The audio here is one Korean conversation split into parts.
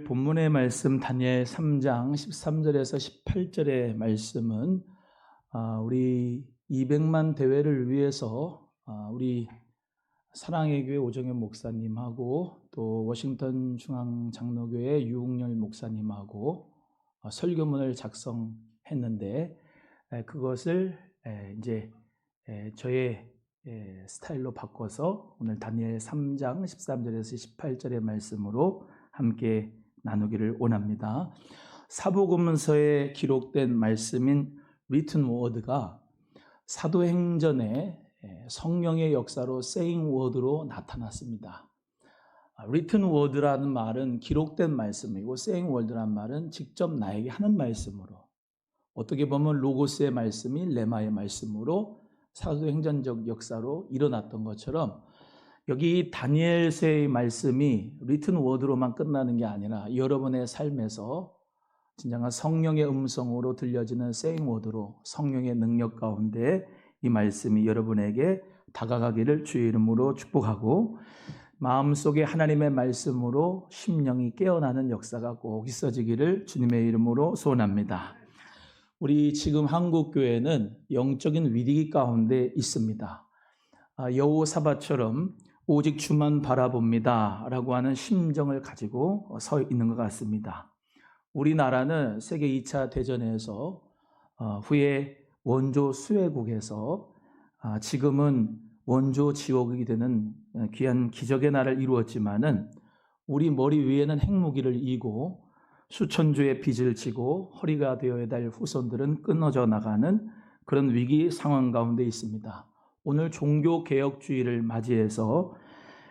본문의 말씀 다니엘 3장 13절에서 18절의 말씀은 우리 200만 대회를 위해서 우리 사랑의 교회 오정현 목사님하고 또 워싱턴 중앙장로교회 유웅열 목사님하고 설교문을 작성했는데 그것을 이제 저의 스타일로 바꿔서 오늘 다니엘 3장 13절에서 18절의 말씀으로 함께 나누기를 원합니다. 사복음서에 기록된 말씀인 written word가 사도행전의 성령의 역사로 saying word로 나타났습니다. written word라는 말은 기록된 말씀이고 saying word라는 말은 직접 나에게 하는 말씀으로, 어떻게 보면 로고스의 말씀이 레마의 말씀으로 사도행전적 역사로 일어났던 것처럼 여기 다니엘서의 말씀이 리튼 워드로만 끝나는 게 아니라 여러분의 삶에서 진정한 성령의 음성으로 들려지는 세잉 워드로 성령의 능력 가운데 이 말씀이 여러분에게 다가가기를 주의 이름으로 축복하고, 마음속에 하나님의 말씀으로 심령이 깨어나는 역사가 꼭 있어지기를 주님의 이름으로 소원합니다. 우리 지금 한국교회는 영적인 위기 가운데 있습니다. 여호사밧처럼 오직 주만 바라봅니다 라고 하는 심정을 가지고 서 있는 것 같습니다. 우리나라는 세계 2차 대전에서 후에 원조 수혜국에서 지금은 원조 지옥이 되는 귀한 기적의 날을 이루었지만은 우리 머리 위에는 핵무기를 이고 수천 주의 빚을 지고 허리가 되어야 될 후손들은 끊어져 나가는 그런 위기 상황 가운데 있습니다. 오늘 종교개혁주의를 맞이해서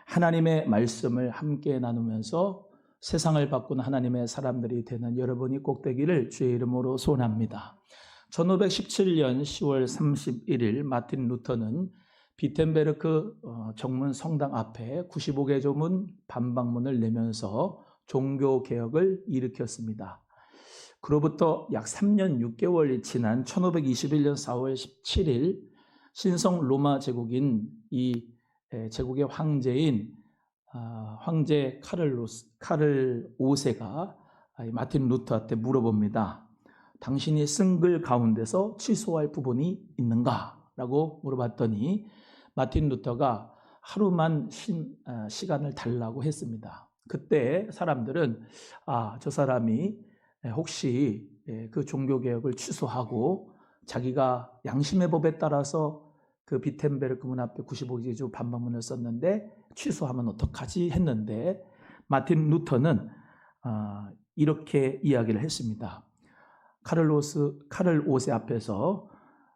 하나님의 말씀을 함께 나누면서 세상을 바꾼 하나님의 사람들이 되는 여러분이 꼭 되기를 주의 이름으로 소원합니다. 1517년 10월 31일 마틴 루터는 비텐베르크 정문 성당 앞에 95개 조문 반박문을 내면서 종교개혁을 일으켰습니다. 그로부터 약 3년 6개월이 지난 1521년 4월 17일 신성 로마 제국인 이 제국의 황제인 황제 카를 5세가 마틴 루터한테 물어봅니다. 당신이 쓴 글 가운데서 취소할 부분이 있는가? 라고 물어봤더니 마틴 루터가 하루만 시간을 달라고 했습니다. 그때 사람들은 저 사람이 혹시 그 종교개혁을 취소하고 자기가 양심의 법에 따라서 그 비텐베르크 문 앞에 95개 반박문을 썼는데 취소하면 어떡하지 했는데, 마틴 루터는 이렇게 이야기를 했습니다. 카를 5세 앞에서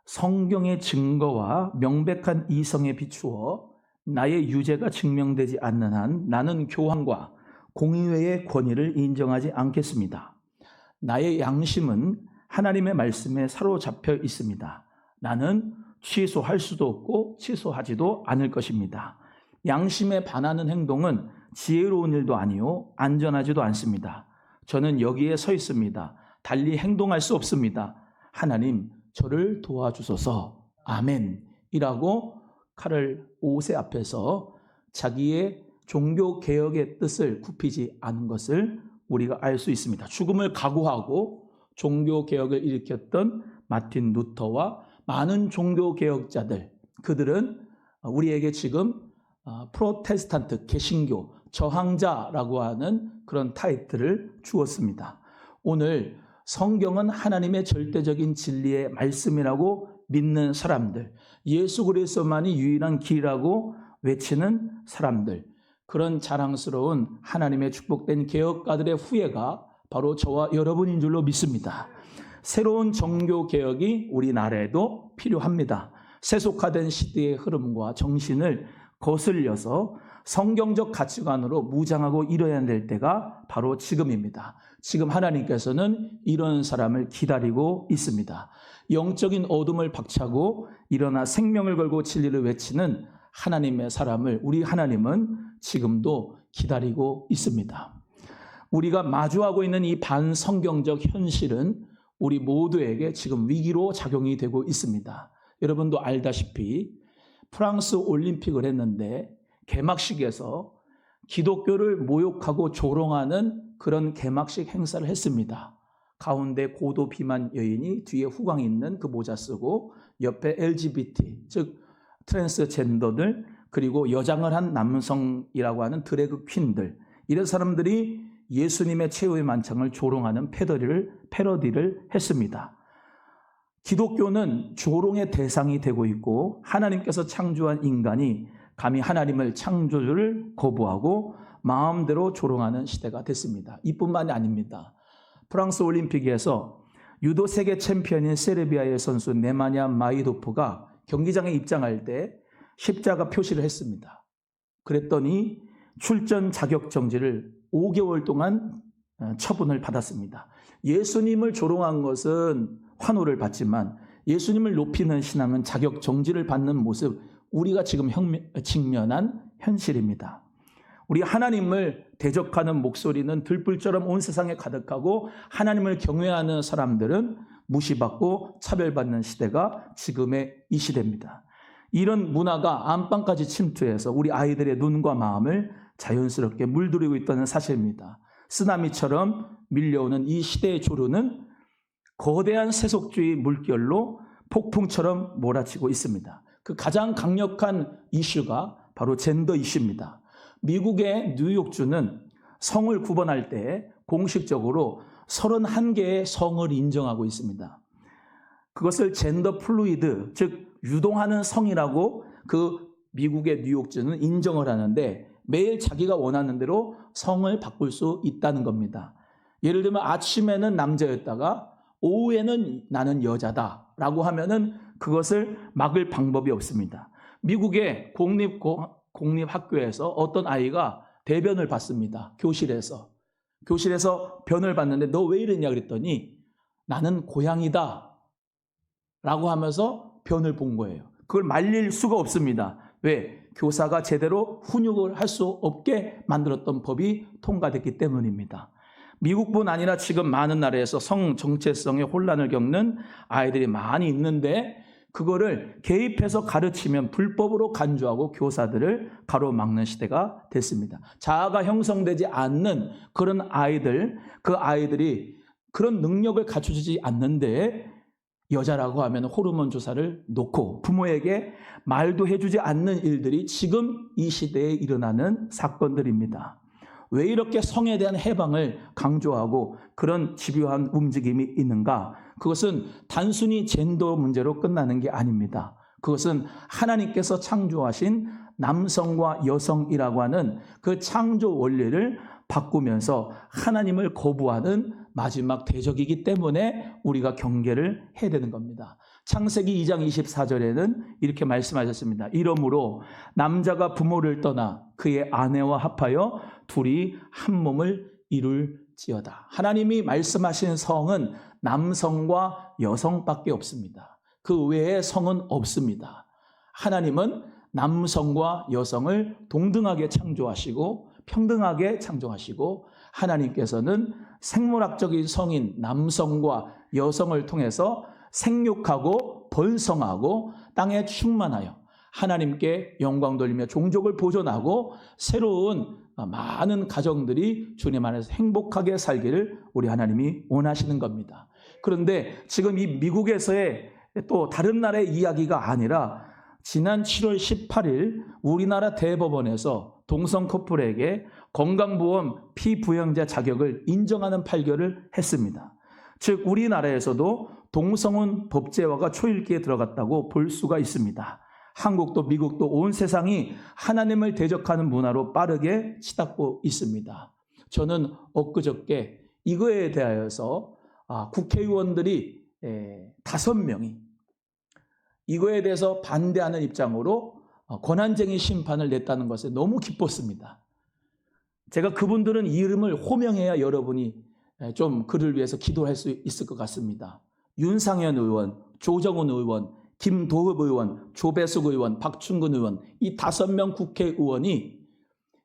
성경의 증거와 명백한 이성에 비추어 나의 유죄가 증명되지 않는 한 나는 교황과 공의회의 권위를 인정하지 않겠습니다. 나의 양심은 하나님의 말씀에 사로잡혀 있습니다. 나는 취소할 수도 없고 취소하지도 않을 것입니다. 양심에 반하는 행동은 지혜로운 일도 아니요 안전하지도 않습니다. 저는 여기에 서 있습니다. 달리 행동할 수 없습니다. 하나님 저를 도와주소서. 아멘 이라고 카를 5세 앞에서 자기의 종교개혁의 뜻을 굽히지 않은 것을 우리가 알 수 있습니다. 죽음을 각오하고 종교개혁을 일으켰던 마틴 루터와 많은 종교개혁자들, 그들은 우리에게 지금 프로테스탄트, 개신교, 저항자라고 하는 그런 타이틀을 주었습니다. 오늘 성경은 하나님의 절대적인 진리의 말씀이라고 믿는 사람들, 예수 그리스도만이 유일한 길이라고 외치는 사람들, 그런 자랑스러운 하나님의 축복된 개혁가들의 후예가 바로 저와 여러분인 줄로 믿습니다. 새로운 종교개혁이 우리나라에도 필요합니다. 세속화된 시대의 흐름과 정신을 거슬려서 성경적 가치관으로 무장하고 이뤄야 될 때가 바로 지금입니다. 지금 하나님께서는 이런 사람을 기다리고 있습니다. 영적인 어둠을 박차고 일어나 생명을 걸고 진리를 외치는 하나님의 사람을 우리 하나님은 지금도 기다리고 있습니다. 우리가 마주하고 있는 이 반성경적 현실은 우리 모두에게 지금 위기로 작용이 되고 있습니다. 여러분도 알다시피 프랑스 올림픽을 했는데 개막식에서 기독교를 모욕하고 조롱하는 그런 개막식 행사를 했습니다. 가운데 고도 비만 여인이 뒤에 후광이 있는 그 모자 쓰고 옆에 LGBT, 즉 트랜스젠더들, 그리고 여장을 한 남성이라고 하는 드래그 퀸들, 이런 사람들이 예수님의 최후의 만찬을 조롱하는 패러디를 했습니다. 기독교는 조롱의 대상이 되고 있고, 하나님께서 창조한 인간이 감히 하나님을 창조주를 거부하고 마음대로 조롱하는 시대가 됐습니다. 이뿐만이 아닙니다. 프랑스 올림픽에서 유도 세계 챔피언인 세르비아의 선수 네마냐 마이도프가 경기장에 입장할 때 십자가 표시를 했습니다. 그랬더니 출전 자격 정지를 5개월 동안 처분을 받았습니다. 예수님을 조롱한 것은 환호를 받지만 예수님을 높이는 신앙은 자격 정지를 받는 모습, 우리가 지금 직면한 현실입니다. 우리 하나님을 대적하는 목소리는 들불처럼 온 세상에 가득하고, 하나님을 경외하는 사람들은 무시받고 차별받는 시대가 지금의 이 시대입니다. 이런 문화가 안방까지 침투해서 우리 아이들의 눈과 마음을 자연스럽게 물들이고 있다는 사실입니다. 쓰나미처럼 밀려오는 이 시대의 조류는 거대한 세속주의 물결로 폭풍처럼 몰아치고 있습니다. 그 가장 강력한 이슈가 바로 젠더 이슈입니다. 미국의 뉴욕주는 성을 구분할 때 공식적으로 31개의 성을 인정하고 있습니다. 그것을 젠더 플루이드, 즉 유동하는 성이라고 그 미국의 뉴욕주는 인정을 하는데, 매일 자기가 원하는 대로 성을 바꿀 수 있다는 겁니다. 예를 들면 아침에는 남자였다가 오후에는 나는 여자다라고 하면은 그것을 막을 방법이 없습니다. 미국의 공립학교에서 어떤 아이가 대변을 받습니다. 교실에서 변을 받는데 너 왜 이랬냐 그랬더니 나는 고양이다 라고 하면서 변을 본 거예요. 그걸 말릴 수가 없습니다. 왜? 교사가 제대로 훈육을 할 수 없게 만들었던 법이 통과됐기 때문입니다. 미국뿐 아니라 지금 많은 나라에서 성 정체성의 혼란을 겪는 아이들이 많이 있는데, 그거를 개입해서 가르치면 불법으로 간주하고 교사들을 가로막는 시대가 됐습니다. 자아가 형성되지 않는 그런 아이들, 그 아이들이 그런 능력을 갖춰주지 않는데 여자라고 하면 호르몬 주사를 놓고 부모에게 말도 해주지 않는 일들이 지금 이 시대에 일어나는 사건들입니다. 왜 이렇게 성에 대한 해방을 강조하고 그런 집요한 움직임이 있는가? 그것은 단순히 젠더 문제로 끝나는 게 아닙니다. 그것은 하나님께서 창조하신 남성과 여성이라고 하는 그 창조 원리를 바꾸면서 하나님을 거부하는 마지막 대적이기 때문에 우리가 경계를 해야 되는 겁니다. 창세기 2장 24절에는 이렇게 말씀하셨습니다. 이러므로 남자가 부모를 떠나 그의 아내와 합하여 둘이 한 몸을 이룰지어다. 하나님이 말씀하신 성은 남성과 여성밖에 없습니다. 그 외에 성은 없습니다. 하나님은 남성과 여성을 동등하게 창조하시고 평등하게 창조하시고, 하나님께서는 생물학적인 성인 남성과 여성을 통해서 생육하고 번성하고 땅에 충만하여 하나님께 영광 돌리며 종족을 보존하고 새로운 많은 가정들이 주님 안에서 행복하게 살기를 우리 하나님이 원하시는 겁니다. 그런데 지금 이 미국에서의 또 다른 나라의 이야기가 아니라 지난 7월 18일 우리나라 대법원에서 동성 커플에게 건강보험 피부양자 자격을 인정하는 판결을 했습니다. 즉 우리나라에서도 동성혼 법제화가 초읽기에 들어갔다고 볼 수가 있습니다. 한국도 미국도 온 세상이 하나님을 대적하는 문화로 빠르게 치닫고 있습니다. 저는 엊그저께 이거에 대하여서 국회의원들이 5명이 이거에 대해서 반대하는 입장으로 권한쟁의 심판을 냈다는 것에 너무 기뻤습니다. 제가 그분들은 이름을 호명해야 여러분이 좀 그를 위해서 기도할 수 있을 것 같습니다. 윤상현 의원, 조정훈 의원, 김도읍 의원, 조배숙 의원, 박충근 의원, 이 5명 국회의원이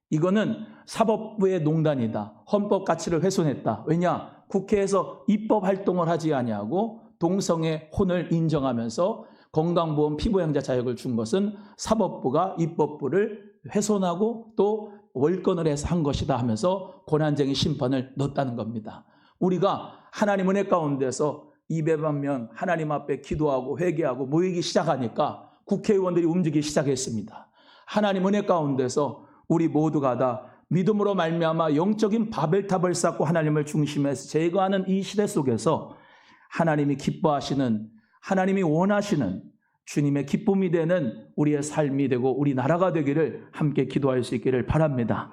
이거는 사법부의 농단이다, 헌법 가치를 훼손했다. 왜냐? 국회에서 입법 활동을 하지 아니하고 동성의 혼을 인정하면서 건강보험 피부양자 자격을 준 것은 사법부가 입법부를 훼손하고 또 월권을 해서 한 것이다 하면서 고난쟁이 심판을 넣었다는 겁니다. 우리가 하나님 은혜 가운데서 200만 명 하나님 앞에 기도하고 회개하고 모이기 시작하니까 국회의원들이 움직이기 시작했습니다. 하나님 은혜 가운데서 우리 모두가 다 믿음으로 말미암아 영적인 바벨탑을 쌓고 하나님을 중심에서 제거하는 이 시대 속에서 하나님이 기뻐하시는, 하나님이 원하시는 주님의 기쁨이 되는 우리의 삶이 되고 우리 나라가 되기를 함께 기도할 수 있기를 바랍니다.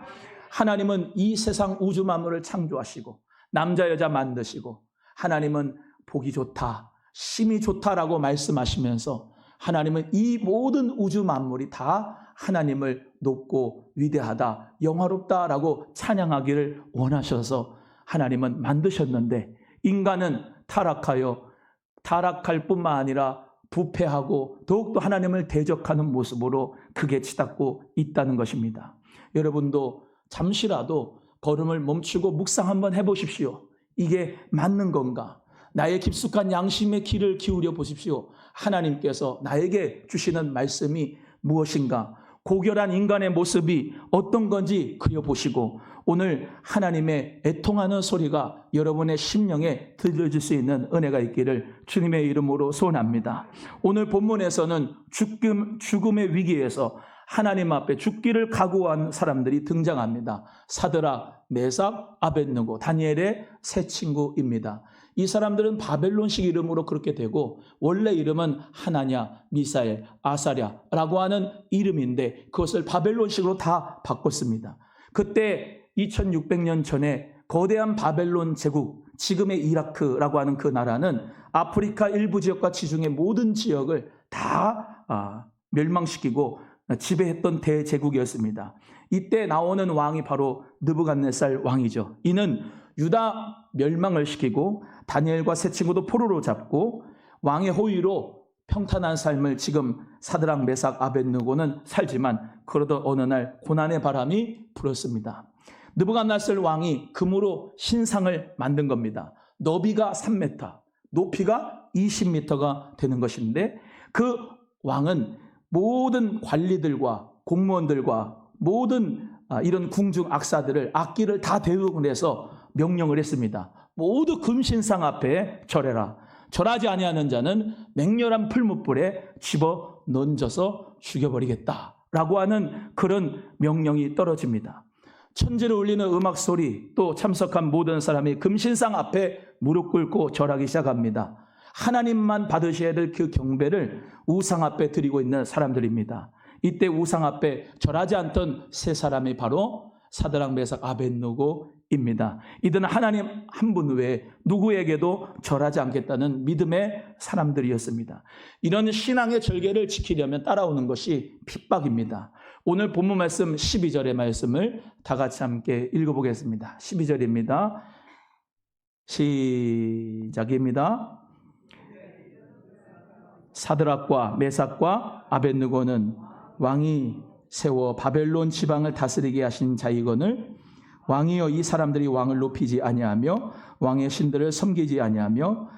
하나님은 이 세상 우주 만물을 창조하시고 남자 여자 만드시고 하나님은 보기 좋다, 심히 좋다라고 말씀하시면서 하나님은 이 모든 우주 만물이 다 하나님을 높고 위대하다, 영화롭다라고 찬양하기를 원하셔서 하나님은 만드셨는데 인간은 타락할 뿐만 아니라 부패하고 더욱더 하나님을 대적하는 모습으로 크게 치닫고 있다는 것입니다. 여러분도 잠시라도 걸음을 멈추고 묵상 한번 해보십시오. 이게 맞는 건가? 나의 깊숙한 양심의 귀를 기울여 보십시오. 하나님께서 나에게 주시는 말씀이 무엇인가? 고결한 인간의 모습이 어떤 건지 그려보시고 오늘 하나님의 애통하는 소리가 여러분의 심령에 들려질 수 있는 은혜가 있기를 주님의 이름으로 소원합니다. 오늘 본문에서는 죽음의 위기에서 하나님 앞에 죽기를 각오한 사람들이 등장합니다. 사드락, 메삭, 아벳느고, 다니엘의 세 친구입니다. 이 사람들은 바벨론식 이름으로 그렇게 되고 원래 이름은 하나냐, 미사엘, 아사랴라고 하는 이름인데 그것을 바벨론식으로 다 바꿨습니다. 그때 2600년 전에 거대한 바벨론 제국, 지금의 이라크라고 하는 그 나라는 아프리카 일부 지역과 지중해 모든 지역을 다 멸망시키고 지배했던 대제국이었습니다. 이때 나오는 왕이 바로 느부갓네살 왕이죠. 이는 유다 멸망을 시키고 다니엘과 세 친구도 포로로 잡고 왕의 호위로 평탄한 삶을 지금 사드락, 메삭, 아벳느고는 살지만 그러던 어느 날 고난의 바람이 불었습니다. 느부갓네살 왕이 금으로 신상을 만든 겁니다. 너비가 3m, 높이가 20m가 되는 것인데 그 왕은 모든 관리들과 공무원들과 모든 이런 궁중 악사들을 악기를 다 대동해서 명령을 했습니다. 모두 금신상 앞에 절해라. 절하지 아니하는 자는 맹렬한 풀무불에 집어 던져서 죽여버리겠다라고 하는 그런 명령이 떨어집니다. 천지를 울리는 음악 소리, 또 참석한 모든 사람이 금신상 앞에 무릎 꿇고 절하기 시작합니다. 하나님만 받으셔야 될 그 경배를 우상 앞에 드리고 있는 사람들입니다. 이때 우상 앞에 절하지 않던 세 사람이 바로 사드락, 메삭, 아벳느고입니다. 이들은 하나님 한 분 외에 누구에게도 절하지 않겠다는 믿음의 사람들이었습니다. 이런 신앙의 절개를 지키려면 따라오는 것이 핍박입니다. 오늘 본문 말씀 12절의 말씀을 다 같이 함께 읽어보겠습니다. 12절입니다. 시작입니다. 사드락과 메삭과 아벳느고는 왕이 세워 바벨론 지방을 다스리게 하신 자이거늘 왕이여 이 사람들이 왕을 높이지 아니하며 왕의 신들을 섬기지 아니하며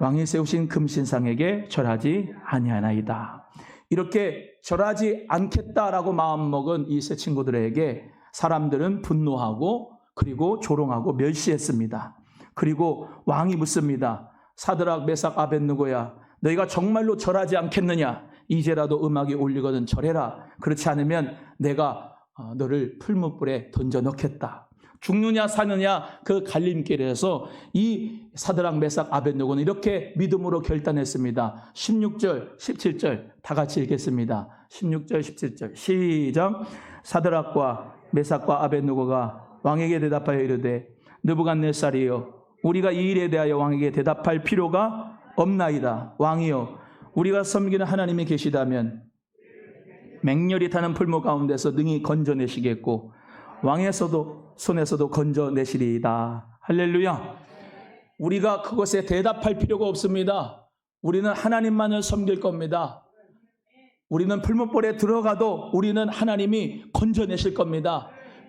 왕이 세우신 금신상에게 절하지 아니하나이다. 이렇게 절하지 않겠다라고 마음먹은 이 세 친구들에게 사람들은 분노하고 그리고 조롱하고 멸시했습니다. 그리고 왕이 묻습니다. 사드락, 메삭, 아벳느고야, 너희가 정말로 절하지 않겠느냐? 이제라도 음악이 울리거든 절해라. 그렇지 않으면 내가 너를 풀무불에 던져 넣겠다. 죽느냐 사느냐 그 갈림길에서 이 사드락, 메삭, 아벳느고는 이렇게 믿음으로 결단했습니다. 16절, 17절 다 같이 읽겠습니다. 16절, 17절 시작. 사드락과 메삭과 아벳느고가 왕에게 대답하여 이르되 느부갓네살이여, 우리가 이 일에 대하여 왕에게 대답할 필요가 없나이다. 왕이여, 우리가 섬기는 하나님이 계시다면 맹렬히 타는 풀무 가운데서 능히 건져내시겠고 왕의 손에서도 건져내시리이다. 할렐루야. 우리가 그것에 대답할 필요가 없습니다. 우리는 하나님만을 섬길 겁니다. 우리는 풀무불에 들어가도 우리는 하나님이 건져내실 겁니다.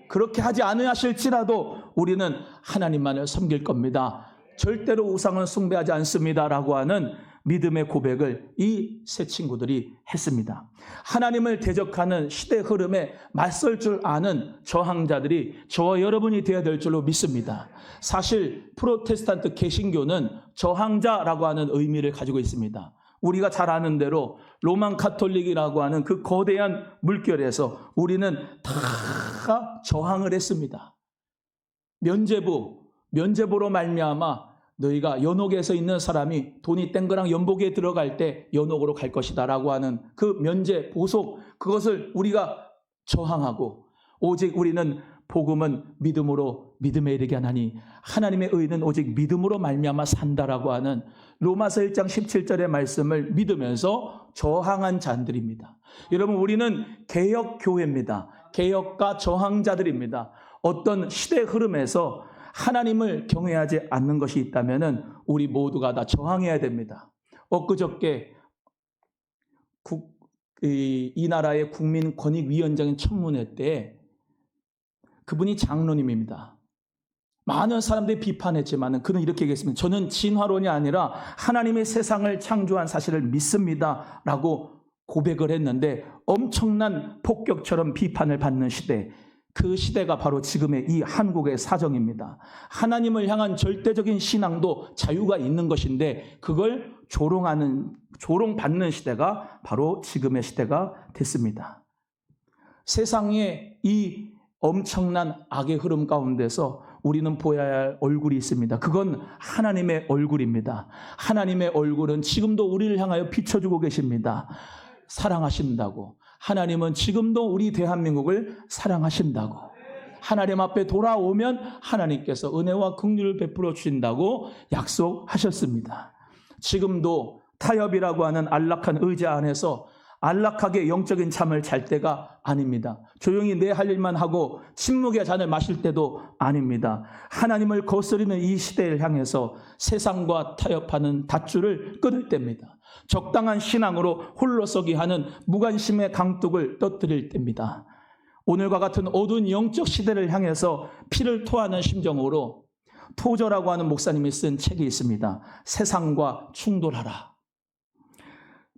그렇게 하지 않으실지라도 우리는 하나님만을 섬길 겁니다. 절대로 우상은 숭배하지 않습니다라고 하는 믿음의 고백을 이 세 친구들이 했습니다. 하나님을 대적하는 시대 흐름에 맞설 줄 아는 저항자들이 저와 여러분이 되어야 될 줄로 믿습니다. 사실 프로테스탄트 개신교는 저항자라고 하는 의미를 가지고 있습니다. 우리가 잘 아는 대로 로만 카톨릭이라고 하는 그 거대한 물결에서 우리는 다 저항을 했습니다. 면죄부로 말미암아 너희가 연옥에서 있는 사람이 돈이 땡그랑 연복에 들어갈 때 연옥으로 갈 것이다 라고 하는 그 면죄, 보석, 그것을 우리가 저항하고, 오직 우리는 복음은 믿음으로 믿음에 이르게 하나니 하나님의 의는 오직 믿음으로 말미암아 산다라고 하는 로마서 1장 17절의 말씀을 믿으면서 저항한 자들입니다. 여러분, 우리는 개혁교회입니다. 개혁과 저항자들입니다. 어떤 시대 흐름에서 하나님을 경외하지 않는 것이 있다면 우리 모두가 다 저항해야 됩니다. 엊그저께 이 나라의 국민권익위원장인 청문회 때 그분이 장로님입니다. 많은 사람들이 비판했지만 그는 이렇게 얘기했습니다. 저는 진화론이 아니라 하나님의 세상을 창조한 사실을 믿습니다 라고 고백을 했는데, 엄청난 폭격처럼 비판을 받는 시대, 그 시대가 바로 지금의 이 한국의 사정입니다. 하나님을 향한 절대적인 신앙도 자유가 있는 것인데 그걸 조롱받는 시대가 바로 지금의 시대가 됐습니다. 세상에 이 엄청난 악의 흐름 가운데서 우리는 보아야 할 얼굴이 있습니다. 그건 하나님의 얼굴입니다. 하나님의 얼굴은 지금도 우리를 향하여 비춰주고 계십니다. 사랑하신다고. 하나님은 지금도 우리 대한민국을 사랑하신다고. 하나님 앞에 돌아오면 하나님께서 은혜와 긍휼을 베풀어 주신다고 약속하셨습니다. 지금도 타협이라고 하는 안락한 의자 안에서 안락하게 영적인 잠을 잘 때가 아닙니다. 조용히 내 할 일만 하고 침묵의 잔을 마실 때도 아닙니다. 하나님을 거스르는 이 시대를 향해서 세상과 타협하는 닷줄을 끊을 때입니다. 적당한 신앙으로 홀로서기 하는 무관심의 강둑을 떠뜨릴 때입니다. 오늘과 같은 어두운 영적 시대를 향해서 피를 토하는 심정으로 토저라고 하는 목사님이 쓴 책이 있습니다. 세상과 충돌하라.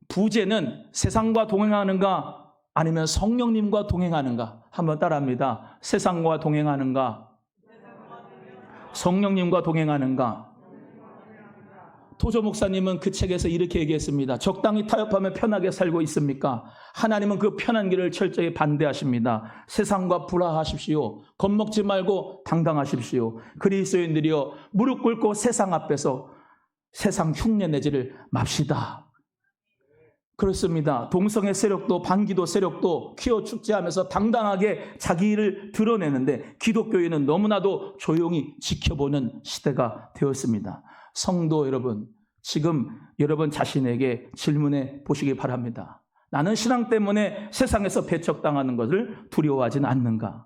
부제는 세상과 동행하는가 아니면 성령님과 동행하는가? 한번 따라합니다. 세상과 동행하는가? 성령님과 동행하는가? 토저 목사님은 그 책에서 이렇게 얘기했습니다. 적당히 타협하며 편하게 살고 있습니까? 하나님은 그 편한 길을 철저히 반대하십니다. 세상과 불화하십시오. 겁먹지 말고 당당하십시오. 그리스도인들이여 무릎 꿇고 세상 앞에서 세상 흉내 내지를 맙시다. 그렇습니다. 동성애 세력도 반기도 세력도 퀴어 축제하면서 당당하게 자기 일을 드러내는데 기독교인은 너무나도 조용히 지켜보는 시대가 되었습니다. 성도 여러분, 지금 여러분 자신에게 질문해 보시기 바랍니다. 나는 신앙 때문에 세상에서 배척당하는 것을 두려워하지는 않는가?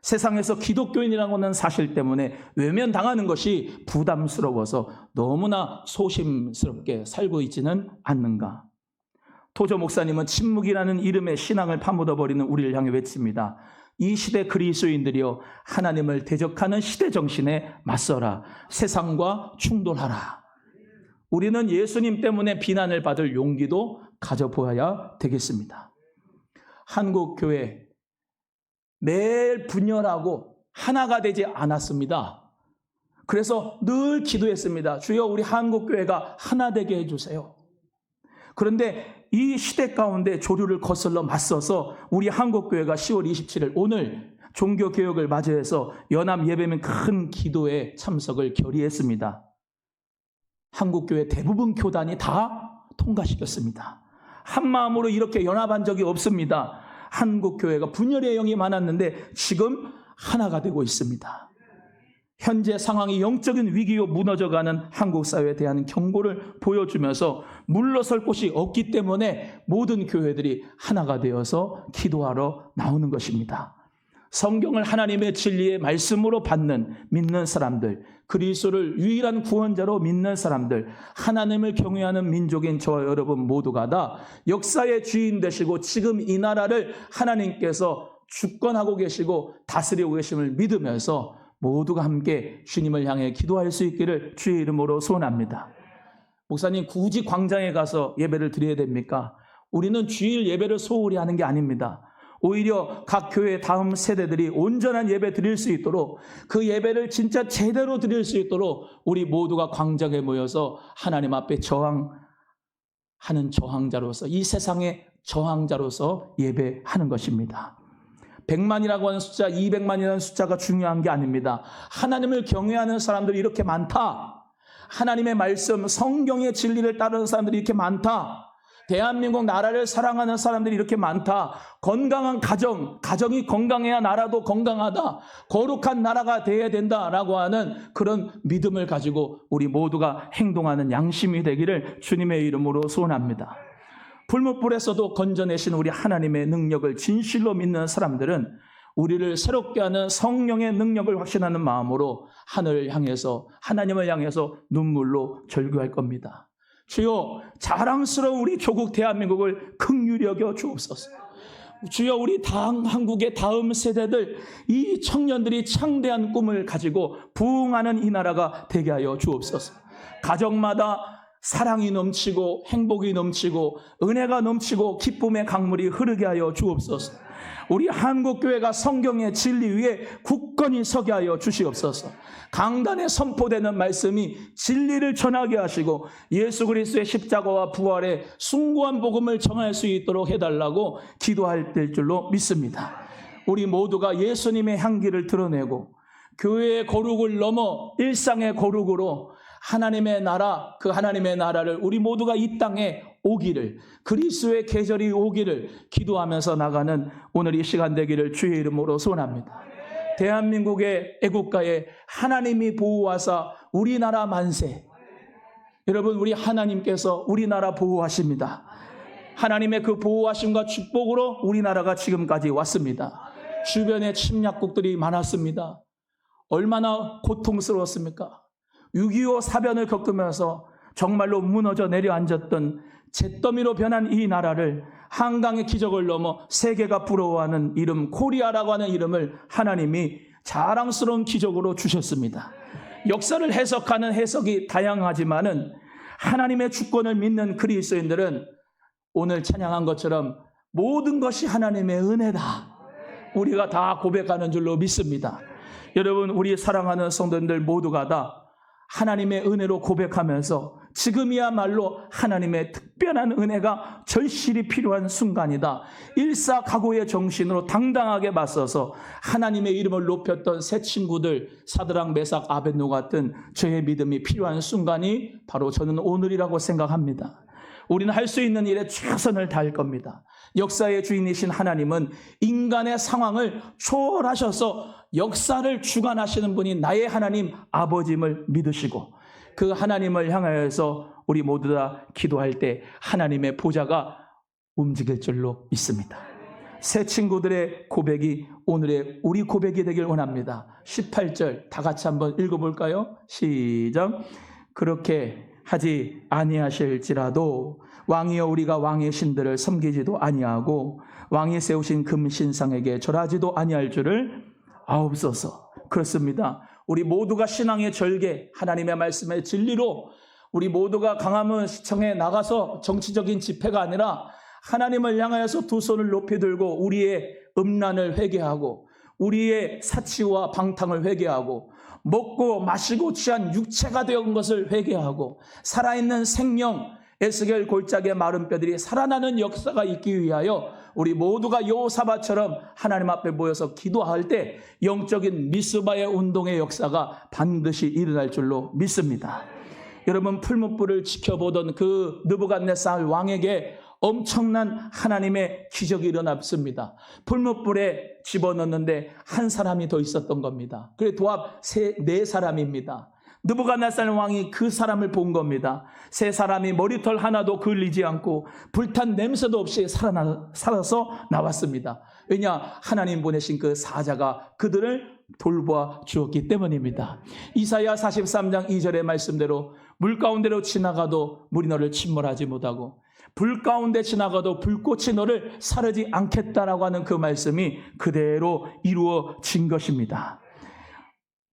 세상에서 기독교인이라고 하는 사실 때문에 외면당하는 것이 부담스러워서 너무나 소심스럽게 살고 있지는 않는가? 토저 목사님은 침묵이라는 이름의 신앙을 파묻어버리는 우리를 향해 외칩니다. 이 시대 그리스도인들이여 하나님을 대적하는 시대 정신에 맞서라. 세상과 충돌하라. 우리는 예수님 때문에 비난을 받을 용기도 가져보아야 되겠습니다. 한국교회 매일 분열하고 하나가 되지 않았습니다. 그래서 늘 기도했습니다. 주여 우리 한국교회가 하나 되게 해주세요. 그런데 이 시대 가운데 조류를 거슬러 맞서서 우리 한국교회가 10월 27일 오늘 종교개혁을 맞이해서 연합예배면 큰 기도에 참석을 결의했습니다. 한국교회 대부분 교단이 다 통과시켰습니다. 한마음으로 이렇게 연합한 적이 없습니다. 한국교회가 분열의 영이 많았는데 지금 하나가 되고 있습니다. 현재 상황이 영적인 위기로 무너져가는 한국 사회에 대한 경고를 보여주면서 물러설 곳이 없기 때문에 모든 교회들이 하나가 되어서 기도하러 나오는 것입니다. 성경을 하나님의 진리의 말씀으로 믿는 사람들, 그리스도를 유일한 구원자로 믿는 사람들, 하나님을 경외하는 민족인 저와 여러분 모두가 다 역사의 주인 되시고 지금 이 나라를 하나님께서 주권하고 계시고 다스리고 계심을 믿으면서 모두가 함께 주님을 향해 기도할 수 있기를 주의 이름으로 소원합니다. 목사님 굳이 광장에 가서 예배를 드려야 됩니까? 우리는 주일 예배를 소홀히 하는 게 아닙니다. 오히려 각 교회 다음 세대들이 온전한 예배 드릴 수 있도록, 그 예배를 진짜 제대로 드릴 수 있도록 우리 모두가 광장에 모여서 하나님 앞에 저항하는 저항자로서, 이 세상의 저항자로서 예배하는 것입니다. 100만이라고 하는 숫자, 200만이라는 숫자가 중요한 게 아닙니다. 하나님을 경외하는 사람들이 이렇게 많다. 하나님의 말씀, 성경의 진리를 따르는 사람들이 이렇게 많다. 대한민국 나라를 사랑하는 사람들이 이렇게 많다. 건강한 가정이 건강해야 나라도 건강하다. 거룩한 나라가 되어야 된다라고 하는 그런 믿음을 가지고 우리 모두가 행동하는 양심이 되기를 주님의 이름으로 소원합니다. 불못불에서도 건져내신 우리 하나님의 능력을 진실로 믿는 사람들은 우리를 새롭게 하는 성령의 능력을 확신하는 마음으로 하늘을 향해서, 하나님을 향해서 눈물로 절규할 겁니다. 주여, 자랑스러운 우리 조국 대한민국을 긍휼히 여겨 주옵소서. 주여, 우리 한국의 다음 세대들, 이 청년들이 창대한 꿈을 가지고 부흥하는 이 나라가 되게 하여 주옵소서. 가정마다 사랑이 넘치고 행복이 넘치고 은혜가 넘치고 기쁨의 강물이 흐르게 하여 주옵소서. 우리 한국교회가 성경의 진리 위에 굳건히 서게 하여 주시옵소서. 강단에 선포되는 말씀이 진리를 전하게 하시고 예수 그리스도의 십자가와 부활의 숭고한 복음을 정할 수 있도록 해달라고 기도할 줄로 믿습니다. 우리 모두가 예수님의 향기를 드러내고 교회의 거룩을 넘어 일상의 거룩으로 하나님의 나라, 그 하나님의 나라를 우리 모두가 이 땅에 오기를, 그리스도의 계절이 오기를 기도하면서 나가는 오늘 이 시간 되기를 주의 이름으로 소원합니다. 대한민국의 애국가에 하나님이 보호하사 우리나라 만세. 여러분, 우리 하나님께서 우리나라 보호하십니다. 하나님의 그 보호하심과 축복으로 우리나라가 지금까지 왔습니다. 주변에 침략국들이 많았습니다. 얼마나 고통스러웠습니까? 6.25 사변을 겪으면서 정말로 무너져 내려앉았던 잿더미로 변한 이 나라를 한강의 기적을 넘어 세계가 부러워하는 이름, 코리아라고 하는 이름을 하나님이 자랑스러운 기적으로 주셨습니다. 역사를 해석하는 해석이 다양하지만은 하나님의 주권을 믿는 그리스도인들은 오늘 찬양한 것처럼 모든 것이 하나님의 은혜다, 우리가 다 고백하는 줄로 믿습니다. 여러분, 우리 사랑하는 성도님들 모두가 다 하나님의 은혜로 고백하면서 지금이야말로 하나님의 특별한 은혜가 절실히 필요한 순간이다, 일사각오의 정신으로 당당하게 맞서서 하나님의 이름을 높였던 새 친구들 사드락, 메삭, 아벳노고 같은 저의 믿음이 필요한 순간이 바로 저는 오늘이라고 생각합니다. 우리는 할 수 있는 일에 최선을 다할 겁니다. 역사의 주인이신 하나님은 인간의 상황을 초월하셔서 역사를 주관하시는 분이 나의 하나님 아버지임을 믿으시고 그 하나님을 향하여서 우리 모두 다 기도할 때 하나님의 보좌가 움직일 줄로 믿습니다. 새 친구들의 고백이 오늘의 우리 고백이 되길 원합니다. 18절 다 같이 한번 읽어볼까요? 시작. 그렇게 하지 아니하실지라도 왕이여 우리가 왕의 신들을 섬기지도 아니하고 왕이 세우신 금신상에게 절하지도 아니할 줄을 아옵소서. 그렇습니다. 우리 모두가 신앙의 절개, 하나님의 말씀의 진리로 우리 모두가 강화문 시청에 나가서 정치적인 집회가 아니라 하나님을 향하여서 두 손을 높이 들고 우리의 음란을 회개하고 우리의 사치와 방탕을 회개하고 먹고 마시고 취한 육체가 되은 것을 회개하고 살아있는 생명, 에스겔 골짜기의 마른 뼈들이 살아나는 역사가 있기 위하여 우리 모두가 여호사밧처럼 하나님 앞에 모여서 기도할 때 영적인 미스바의 운동의 역사가 반드시 일어날 줄로 믿습니다. 여러분, 풀무불을 지켜보던 그 느부갓네살 왕에게 엄청난 하나님의 기적이 일어났습니다. 풀무불에 집어넣는데 한 사람이 더 있었던 겁니다. 그래 도합 네 사람입니다. 느부갓네살 왕이 그 사람을 본 겁니다. 세 사람이 머리털 하나도 걸리지 않고 불탄 냄새도 없이 살아서 나왔습니다. 왜냐? 하나님 보내신 그 사자가 그들을 돌보아 주었기 때문입니다. 이사야 43장 2절의 말씀대로 물 가운데로 지나가도 물이 너를 침몰하지 못하고 불 가운데 지나가도 불꽃이 너를 사르지 않겠다라고 하는 그 말씀이 그대로 이루어진 것입니다.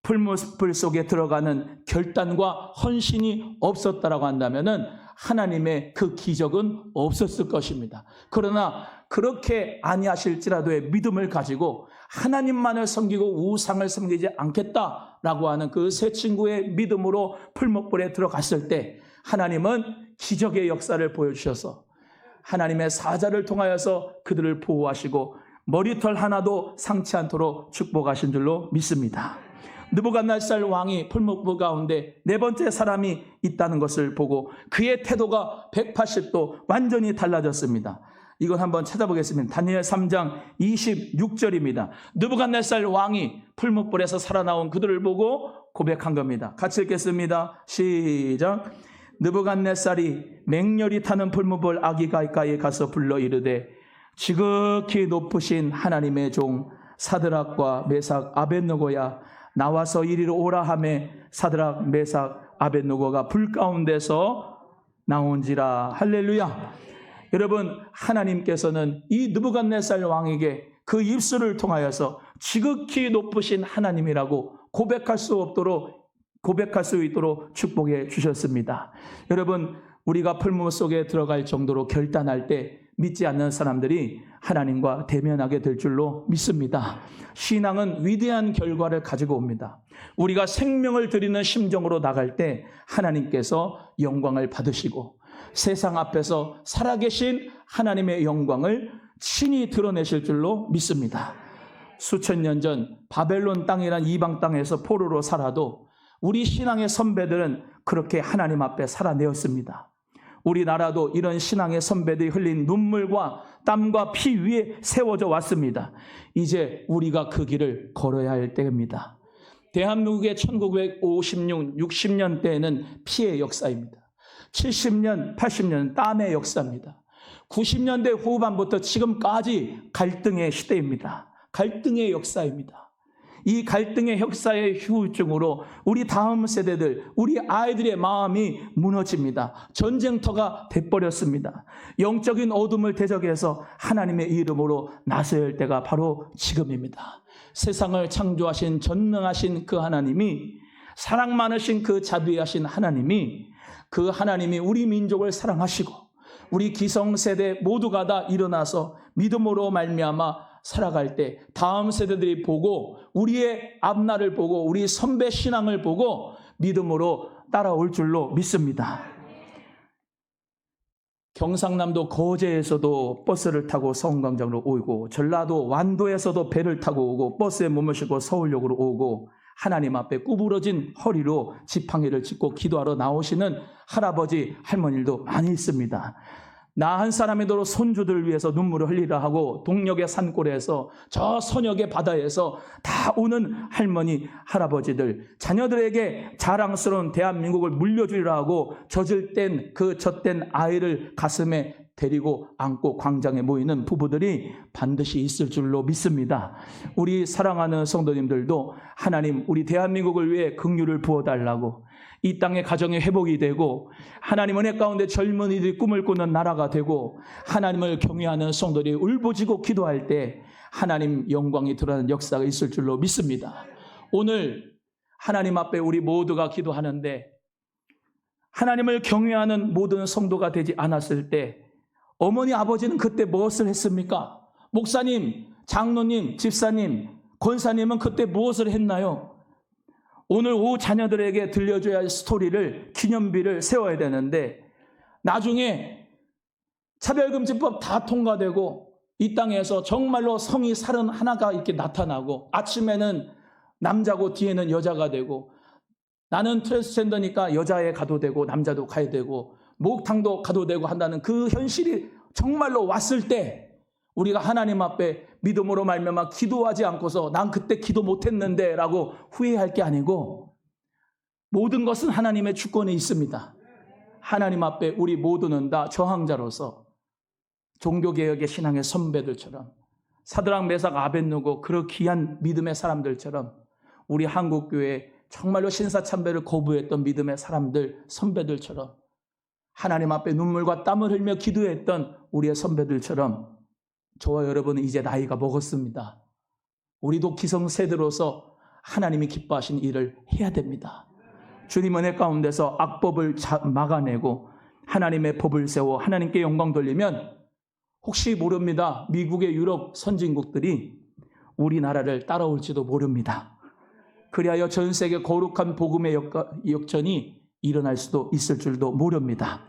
풀무불 속에 들어가는 결단과 헌신이 없었다라고 한다면은 하나님의 그 기적은 없었을 것입니다. 그러나 그렇게 아니하실지라도의 믿음을 가지고 하나님만을 섬기고 우상을 섬기지 않겠다라고 하는 그 세 친구의 믿음으로 풀무불에 들어갔을 때 하나님은 기적의 역사를 보여주셔서 하나님의 사자를 통하여서 그들을 보호하시고 머리털 하나도 상치 않도록 축복하신 줄로 믿습니다. 느부갓네살 왕이 풀무불 가운데 네 번째 사람이 있다는 것을 보고 그의 태도가 180도 완전히 달라졌습니다. 이걸 한번 찾아보겠습니다. 다니엘 3장 26절입니다. 느부갓네살 왕이 풀무불에서 살아나온 그들을 보고 고백한 겁니다. 같이 읽겠습니다. 시작. 느부갓네살이 맹렬히 타는 풀무불 아기가이가에 가서 불러 이르되 지극히 높으신 하나님의 종 사드락과 메삭 아벳느고야 나와서 이리로 오라 하매 사드락 메삭 아벳느고가 불 가운데서 나온지라. 할렐루야. 여러분, 하나님께서는 이 느부갓네살 왕에게 그 입술을 통하여서 지극히 높으신 하나님이라고 고백할 수 있도록 축복해 주셨습니다. 여러분, 우리가 풀무 속에 들어갈 정도로 결단할 때 믿지 않는 사람들이 하나님과 대면하게 될 줄로 믿습니다. 신앙은 위대한 결과를 가지고 옵니다. 우리가 생명을 드리는 심정으로 나갈 때 하나님께서 영광을 받으시고 세상 앞에서 살아계신 하나님의 영광을 친히 드러내실 줄로 믿습니다. 수천 년 전 바벨론 땅이란 이방 땅에서 포로로 살아도 우리 신앙의 선배들은 그렇게 하나님 앞에 살아내었습니다. 우리나라도 이런 신앙의 선배들이 흘린 눈물과 땀과 피 위에 세워져 왔습니다. 이제 우리가 그 길을 걸어야 할 때입니다. 대한민국의 1956, 60년대에는 피의 역사입니다. 70년, 80년 땀의 역사입니다. 90년대 후반부터 지금까지 갈등의 시대입니다. 갈등의 역사입니다. 이 갈등의 역사의 후유증으로 우리 다음 세대들, 우리 아이들의 마음이 무너집니다. 전쟁터가 돼버렸습니다. 영적인 어둠을 대적해서 하나님의 이름으로 나서야 할 때가 바로 지금입니다. 세상을 창조하신 전능하신 그 하나님이, 사랑 많으신 그 자비하신 하나님이, 그 하나님이 우리 민족을 사랑하시고 우리 기성세대 모두가 다 일어나서 믿음으로 말미암아 살아갈 때 다음 세대들이 보고 우리의 앞날을 보고 우리 선배 신앙을 보고 믿음으로 따라올 줄로 믿습니다. 경상남도 거제에서도 버스를 타고 서운광장으로 오고 전라도 완도에서도 배를 타고 오고 버스에 몸을 싣고 서울역으로 오고 하나님 앞에 구부러진 허리로 지팡이를 짚고 기도하러 나오시는 할아버지 할머니들도 많이 있습니다. 나 한 사람이도록 손주들을 위해서 눈물을 흘리라 하고 동력의 산골에서 저 선역의 바다에서 다 오는 할머니 할아버지들, 자녀들에게 자랑스러운 대한민국을 물려주리라 하고 젖을 젖된 아이를 가슴에 데리고 안고 광장에 모이는 부부들이 반드시 있을 줄로 믿습니다. 우리 사랑하는 성도님들도 하나님 우리 대한민국을 위해 긍휼을 부어달라고, 이 땅의 가정의 회복이 되고 하나님 은혜 가운데 젊은이들이 꿈을 꾸는 나라가 되고 하나님을 경외하는 성도들이 울부짖고 기도할 때 하나님 영광이 드러나는 역사가 있을 줄로 믿습니다. 오늘 하나님 앞에 우리 모두가 기도하는데 하나님을 경외하는 모든 성도가 되지 않았을 때 어머니 아버지는 그때 무엇을 했습니까? 목사님, 장로님, 집사님, 권사님은 그때 무엇을 했나요? 오늘 오후 자녀들에게 들려줘야 할 스토리를, 기념비를 세워야 되는데 나중에 차별금지법 다 통과되고 이 땅에서 정말로 성이 31가 이렇게 나타나고 아침에는 남자고 뒤에는 여자가 되고 나는 트랜스젠더니까 여자에 가도 되고 남자도 가야 되고 목욕탕도 가도 되고 한다는 그 현실이 정말로 왔을 때 우리가 하나님 앞에 믿음으로 말미암아 기도하지 않고서 난 그때 기도 못했는데 라고 후회할 게 아니고 모든 것은 하나님의 주권에 있습니다. 하나님 앞에 우리 모두는 다 저항자로서 종교개혁의 신앙의 선배들처럼 사드락 메삭 아벳느고 그런 귀한 믿음의 사람들처럼 우리 한국교회 정말로 신사참배를 거부했던 믿음의 사람들, 선배들처럼 하나님 앞에 눈물과 땀을 흘리며 기도했던 우리의 선배들처럼 저와 여러분은 이제 나이가 먹었습니다. 우리도 기성세대로서 하나님이 기뻐하신 일을 해야 됩니다. 주님 은혜 가운데서 악법을 막아내고 하나님의 법을 세워 하나님께 영광 돌리면 혹시 모릅니다. 미국의 유럽 선진국들이 우리나라를 따라올지도 모릅니다. 그리하여 전 세계 거룩한 복음의 역전이 일어날 수도 있을 줄도 모릅니다.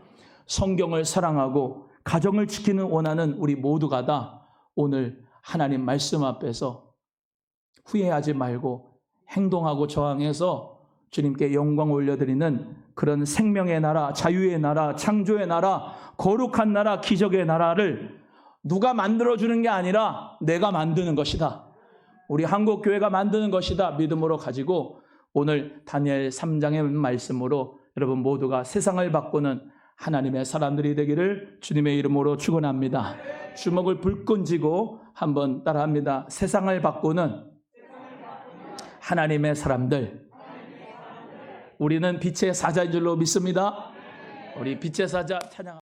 성경을 사랑하고 가정을 지키는 원하는 우리 모두가 다 오늘 하나님 말씀 앞에서 후회하지 말고 행동하고 저항해서 주님께 영광 올려드리는 그런 생명의 나라, 자유의 나라, 창조의 나라, 거룩한 나라, 기적의 나라를 누가 만들어주는 게 아니라 내가 만드는 것이다. 우리 한국교회가 만드는 것이다. 믿음으로 가지고 오늘 다니엘 3장의 말씀으로 여러분 모두가 세상을 바꾸는 하나님의 사람들이 되기를 주님의 이름으로 축원합니다. 주먹을 불끈 쥐고 한번 따라합니다. 세상을 바꾸는 하나님의 사람들. 우리는 빛의 사자인 줄로 믿습니다. 우리 빛의 사자 찬양.